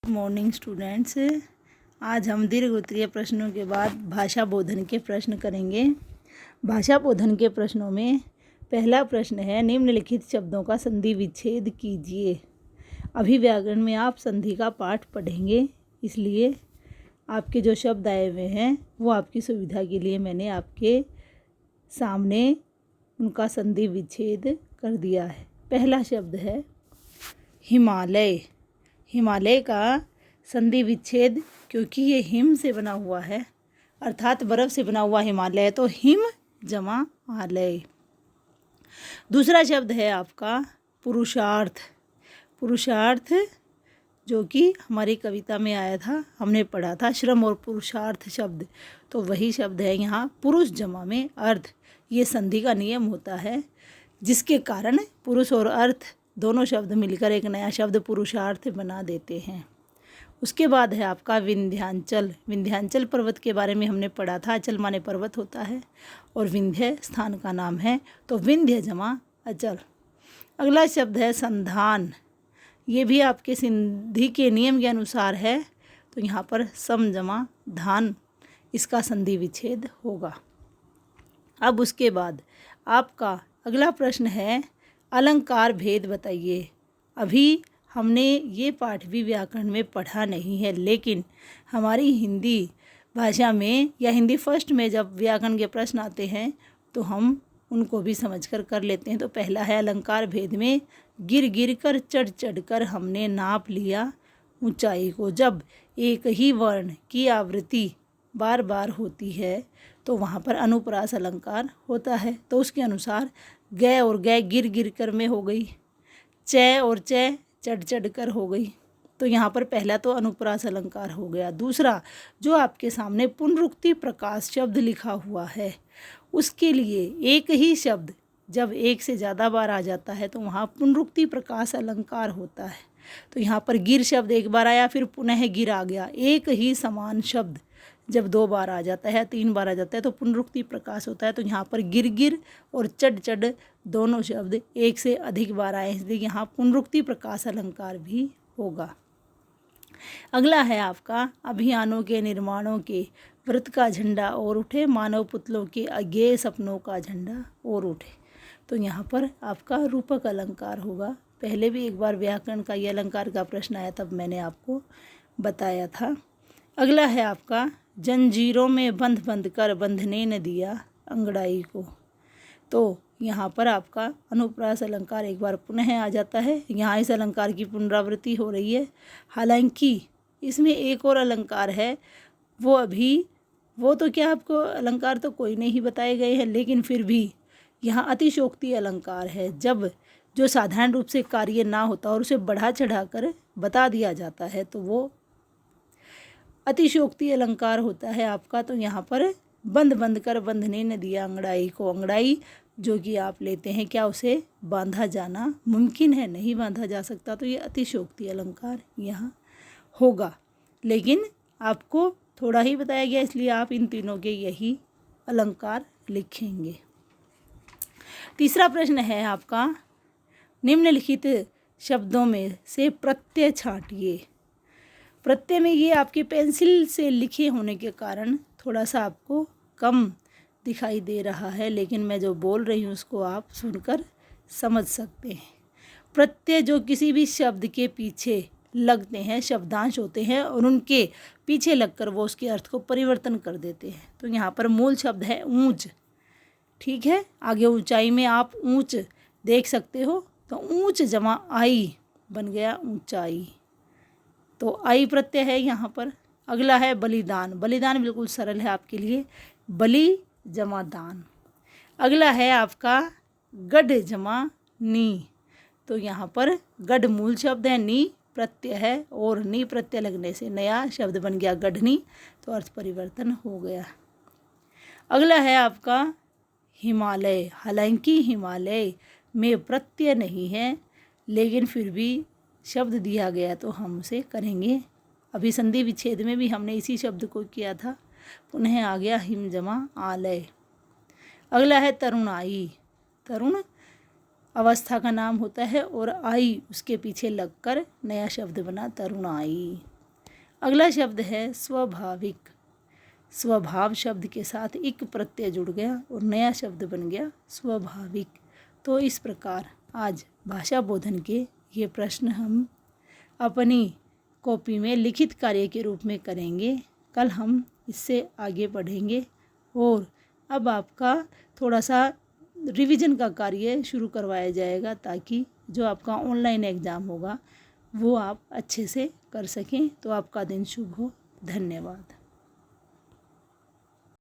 Morning students, आज हम दीर्घ उत्तरीय प्रश्नों के बाद भाषा बोधन के प्रश्न करेंगे। भाषा बोधन के प्रश्नों में पहला प्रश्न है, निम्नलिखित शब्दों का संधि विच्छेद कीजिए। अभी व्याकरण में आप संधि का पाठ पढ़ेंगे, इसलिए आपके जो शब्द आए हुए हैं वो आपकी सुविधा के लिए मैंने आपके सामने उनका संधि विच्छेद कर दिया है। पहला शब्द है हिमालय। हिमालय का संधि विच्छेद, क्योंकि ये हिम से बना हुआ है अर्थात बर्फ़ से बना हुआ हिमालय, तो हिम जमा आलय। दूसरा शब्द है आपका पुरुषार्थ। पुरुषार्थ जो कि हमारी कविता में आया था, हमने पढ़ा था श्रम और पुरुषार्थ शब्द, तो वही शब्द है यहाँ पुरुष जमा में अर्थ। ये संधि का नियम होता है जिसके कारण पुरुष और अर्थ दोनों शब्द मिलकर एक नया शब्द पुरुषार्थ बना देते हैं। उसके बाद है आपका विंध्याचल। विंध्याचल पर्वत के बारे में हमने पढ़ा था, अचल माने पर्वत होता है और विंध्य स्थान का नाम है, तो विंध्य जमा अचल। अगला शब्द है संधान। ये भी आपके संधि के नियम के अनुसार है, तो यहाँ पर सम जमा धान, इसका संधि विच्छेद होगा। अब उसके बाद आपका अगला प्रश्न है अलंकार भेद बताइए। अभी हमने ये पाठ भी व्याकरण में पढ़ा नहीं है, लेकिन हमारी हिंदी भाषा में या हिंदी फर्स्ट में जब व्याकरण के प्रश्न आते हैं तो हम उनको भी समझकर कर लेते हैं। तो पहला है अलंकार भेद में गिर गिर कर चढ़ चढ़ कर हमने नाप लिया ऊंचाई को। जब एक ही वर्ण की आवृत्ति बार बार होती है तो वहाँ पर अनुप्रास अलंकार होता है, तो उसके अनुसार गै और गै गिर गिर कर में हो गई, च और च चढ़ चढ़ कर हो गई, तो यहाँ पर पहला तो अनुप्रास अलंकार हो गया। दूसरा जो आपके सामने पुनरुक्ति प्रकाश शब्द लिखा हुआ है, उसके लिए एक ही शब्द जब एक से ज़्यादा बार आ जाता है तो वहाँ पुनरुक्ति प्रकाश अलंकार होता है। तो यहाँ पर गिर शब्द एक बार आया, फिर पुनः गिर आ गया। एक ही समान शब्द जब दो बार आ जाता है, तीन बार आ जाता है, तो पुनरुक्ति प्रकाश होता है। तो यहाँ पर गिर गिर और चढ़ चढ़ दोनों शब्द एक से अधिक बार आए, इसलिए यहाँ पुनरुक्ति प्रकाश अलंकार भी होगा। अगला है आपका अभियानों के निर्माणों के व्रत का झंडा और उठे, मानव पुतलों के अज्ञेय सपनों का झंडा और उठे, तो यहाँ पर आपका रूपक अलंकार होगा। पहले भी एक बार व्याकरण का ये अलंकार का प्रश्न आया, तब मैंने आपको बताया था। अगला है आपका जंजीरों में बंध बंध कर बंधने न दिया अंगड़ाई को, तो यहाँ पर आपका अनुप्रास अलंकार एक बार पुनः आ जाता है। यहाँ इस अलंकार की पुनरावृत्ति हो रही है, हालांकि इसमें एक और अलंकार है, वो तो क्या आपको अलंकार तो कोई नहीं बताए गए हैं, लेकिन फिर भी यहाँ अतिशोक्ति अलंकार है। जब जो साधारण रूप से कार्य ना होता और उसे बढ़ा चढ़ा कर बता दिया जाता है तो वो अतिशोक्ति अलंकार होता है आपका। तो यहाँ पर बंद बंद कर बंधने न दिया अंगड़ाई को, अंगड़ाई जो कि आप लेते हैं, क्या उसे बांधा जाना मुमकिन है? नहीं बांधा जा सकता, तो ये अतिशोक्ति अलंकार यहाँ होगा। लेकिन आपको थोड़ा ही बताया गया, इसलिए आप इन तीनों के यही अलंकार लिखेंगे। तीसरा प्रश्न है आपका निम्नलिखित शब्दों में से प्रत्यय छांटिए। प्रत्यय में ये आपके पेंसिल से लिखे होने के कारण थोड़ा सा आपको कम दिखाई दे रहा है, लेकिन मैं जो बोल रही हूँ उसको आप सुनकर समझ सकते हैं। प्रत्यय जो किसी भी शब्द के पीछे लगते हैं, शब्दांश होते हैं और उनके पीछे लगकर वो उसके अर्थ को परिवर्तन कर देते हैं। तो यहाँ पर मूल शब्द है ऊंच, ठीक है। आगे ऊंचाई में आप ऊंच देख सकते हो, तो ऊंच जमा आई बन गया ऊंचाई, तो आई प्रत्यय है यहाँ पर। अगला है बलिदान। बलिदान बिल्कुल सरल है आपके लिए, बलि जमा दान। अगला है आपका गढ़ जमा नी, तो यहाँ पर गढ़ मूल शब्द है, नी प्रत्यय है और नी प्रत्यय लगने से नया शब्द बन गया गढ़नी, तो अर्थ परिवर्तन हो गया। अगला है आपका हिमालय। हालांकि हिमालय में प्रत्यय नहीं है, लेकिन फिर भी शब्द दिया गया तो हम उसे करेंगे। अभी संधि विच्छेद में भी हमने इसी शब्द को किया था, पुनः आ गया हिम जमा आलय। अगला है तरुणाई। तरुण अवस्था का नाम होता है और आई उसके पीछे लगकर नया शब्द बना तरुणाई। अगला शब्द है स्वाभाविक। स्वभाव शब्द के साथ इक प्रत्यय जुड़ गया और नया शब्द बन गया स्वाभाविक। तो इस प्रकार आज भाषा बोधन के ये प्रश्न हम अपनी कॉपी में लिखित कार्य के रूप में करेंगे। कल हम इससे आगे बढ़ेंगे और अब आपका थोड़ा सा रिवीजन का कार्य शुरू करवाया जाएगा ताकि जो आपका ऑनलाइन एग्ज़ाम होगा वो आप अच्छे से कर सकें। तो आपका दिन शुभ हो। धन्यवाद।